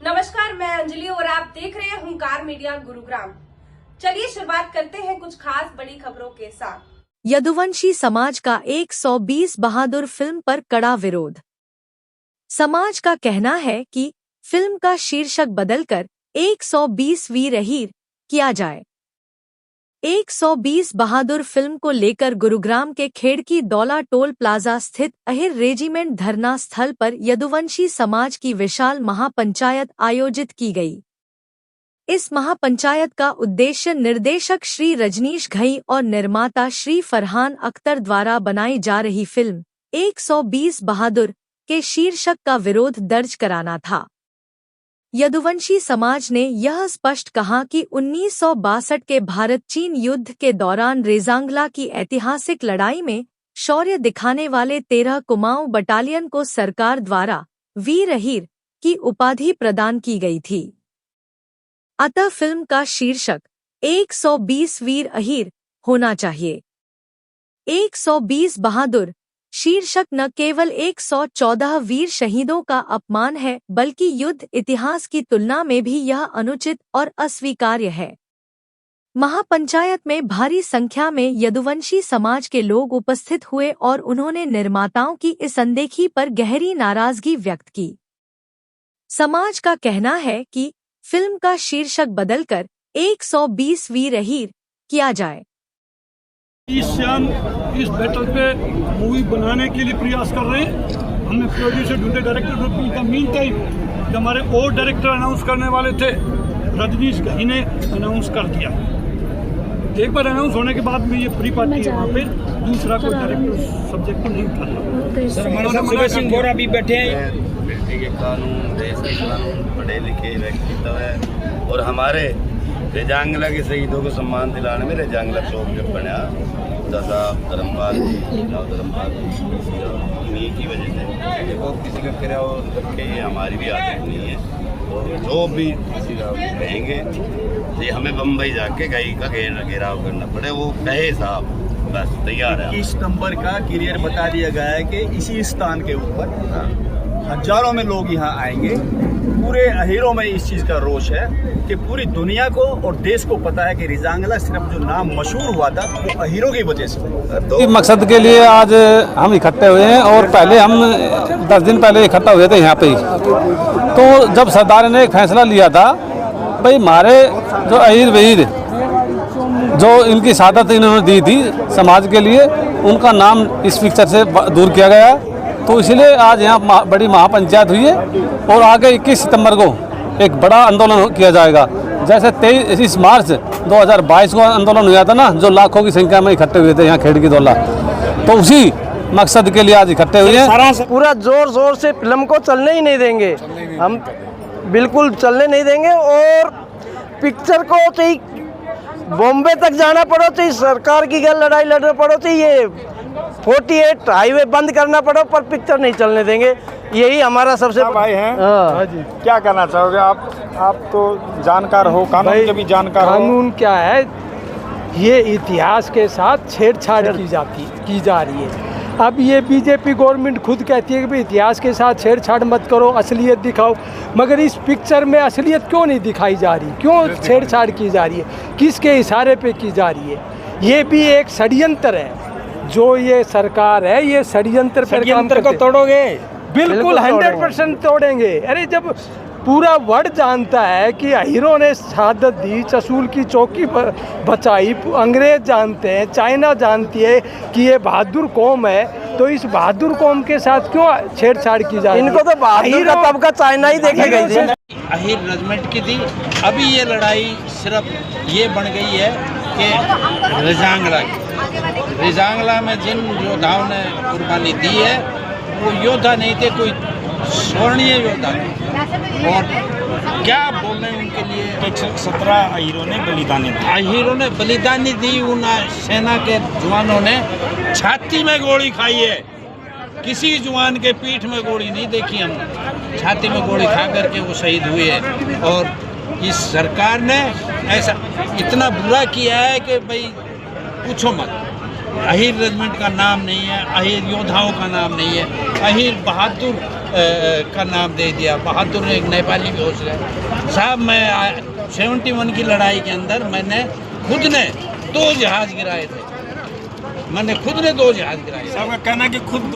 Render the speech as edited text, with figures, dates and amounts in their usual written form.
नमस्कार, मैं अंजलि और आप देख रहे हैं हुंकार मीडिया गुरुग्राम। चलिए शुरुआत करते हैं कुछ खास बड़ी खबरों के साथ। यदुवंशी समाज का 120 बहादुर फिल्म पर कड़ा विरोध। समाज का कहना है कि फिल्म का शीर्षक बदलकर 120 वीर अहीर किया जाए। 120 बहादुर फिल्म को लेकर गुरुग्राम के खेड़की दौला टोल प्लाजा स्थित अहिर रेजिमेंट धरना स्थल पर यदुवंशी समाज की विशाल महापंचायत आयोजित की गई। इस महापंचायत का उद्देश्य निर्देशक श्री रजनीश घई और निर्माता श्री फरहान अख्तर द्वारा बनाई जा रही फिल्म 120 बहादुर के शीर्षक का विरोध दर्ज कराना था। यदुवंशी समाज ने यह स्पष्ट कहा कि 1962 के भारत चीन युद्ध के दौरान रेजांगला की ऐतिहासिक लड़ाई में शौर्य दिखाने वाले 13 कुमाऊं बटालियन को सरकार द्वारा वीर अहीर की उपाधि प्रदान की गई थी। अतः फिल्म का शीर्षक 120 वीर अहीर होना चाहिए। 120 बहादुर शीर्षक न केवल 114 वीर शहीदों का अपमान है, बल्कि युद्ध इतिहास की तुलना में भी यह अनुचित और अस्वीकार्य है। महापंचायत में भारी संख्या में यदुवंशी समाज के लोग उपस्थित हुए और उन्होंने निर्माताओं की इस अनदेखी पर गहरी नाराजगी व्यक्त की। समाज का कहना है कि फिल्म का शीर्षक बदलकर 120 वीर अहीर किया जाए। इस बैटल पे मूवी बनाने के लिए प्रयास कर रहे हैं। हमने प्रोड्यूसर ढूंढे, डायरेक्टर का मीन टाइम जब हमारे और डायरेक्टर अनाउंस करने वाले थे, रजनीश घई ने अनाउंस कर दिया। एक बार अनाउंस होने के बाद में ये प्री पार्टी है, वहाँ पे दूसरा कोई डायरेक्टर सब्जेक्ट को नहीं कर रहा। सर, हमारे साथ सुबह सिंह गोरा भी बैठे हैं। बेटे के कानून, देश के कानून, पढ़े लिखे व्यक्तित्व है और हमारे रेजांगला के शहीदों को सम्मान दिलाने में रेजांगला चौक जब बना दादा धर्मपाल इन्हीं की वजह से देखो किसी का किराया रखे, ये हमारी भी आदत नहीं है। तो जो भी किसी का कहेंगे ये हमें बम्बई जाके घई का घेराव करना पड़े, वो कहे साहब बस तैयार है। 21 नंबर का कैरियर बता दिया गया है कि इसी स्थान के ऊपर हजारों में लोग यहाँ आएंगे। पूरे अहीरों में इस चीज़ का रोष है कि पूरी दुनिया को और देश को पता है कि रेजांगला सिर्फ जो नाम मशहूर हुआ था वो अहीरों की वजह से। मकसद के लिए आज हम इकट्ठे हुए हैं और पहले हम 10 दिन पहले इकट्ठा हुए थे यहाँ पे ही। तो जब सरदार ने एक फैसला लिया था भाई हमारे जो अहीर वीर जो इनकी शहादत इन्होंने दी थी समाज के लिए, उनका नाम इस पिक्चर से दूर किया गया। तो इसलिए आज यहाँ बड़ी महापंचायत हुई है और आगे 21 सितंबर को एक बड़ा आंदोलन किया जाएगा। जैसे 23 मार्च 2022 को आंदोलन हुआ था ना, जो लाखों की संख्या में इकट्ठे हुए थे यहाँ खेड़की दौला, तो उसी मकसद के लिए आज इकट्ठे हुए हैं। पूरा जोर शोर से फिल्म को चलने ही नहीं देंगे, हम बिल्कुल चलने नहीं देंगे। और पिक्चर को चाहे बॉम्बे तक जाना पड़ो, चाहे सरकार की लड़ाई लड़ना पड़ो, चाहे ये 48 हाईवे बंद करना पड़ो, पर पिक्चर नहीं चलने देंगे। यही हमारा सबसे भाई हैं। हाँ जी, क्या कहना चाहोगे आप तो जानकार हो, कानून के भी जानकार हो। कानून क्या है, ये इतिहास के साथ छेड़छाड़ की जा रही है। अब ये बीजेपी गवर्नमेंट खुद कहती है कि भाई इतिहास के साथ छेड़छाड़ मत करो, असलियत दिखाओ, मगर इस पिक्चर में असलियत क्यों नहीं दिखाई जा रही, क्यों छेड़छाड़ की जा रही है, किसके इशारे पे की जा रही है? ये भी एक षड्यंत्र है। जो ये सरकार है, ये षड्यंत्र पर काम करते। को तोड़ोगे? बिल्कुल 100% तोड़ेंगे। अरे जब पूरा वर्ल्ड जानता है कि अहीरों ने शहादत दी, चसूल की चौकी पर बचाई, अंग्रेज जानते हैं, चाइना जानती है कि ये बहादुर कौम है, तो इस बहादुर कौम के साथ क्यों छेड़छाड़ की जा रही है? इनको तो बहादुर का तबका चाइना ही देखे गई थी। अहीर रेजिमेंट की थी। अभी ये लड़ाई सिर्फ ये बन गई है कि रेजांगला की। रेजांगला में जिन योद्धाओं ने कुर्बानी दी है वो योद्धा नहीं थे, कोई स्वर्णीय योद्धा थे। और क्या बोलने उनके लिए 117 अहीरों ने बलिदानी दी। अहीरों ने बलिदानी दी। उन सेना के जवानों ने छाती में गोली खाई है, किसी जवान के पीठ में गोली नहीं देखी हमने, छाती में गोली खा करके वो शहीद हुए हैं। और इस सरकार ने ऐसा इतना बुरा किया है कि भाई पूछो मत। अहीर रेजिमेंट का नाम नहीं है, अहीर योद्धाओं का नाम नहीं है, अहीर बहादुर का नाम दे दिया। बहादुर एक नेपाली भी हो गए साहब। मैं 71 की लड़ाई के अंदर मैंने खुद ने 2 जहाज गिराए थे। मैंने खुद ने 2 जहाज गिराए। साहब का कहना है कि खुद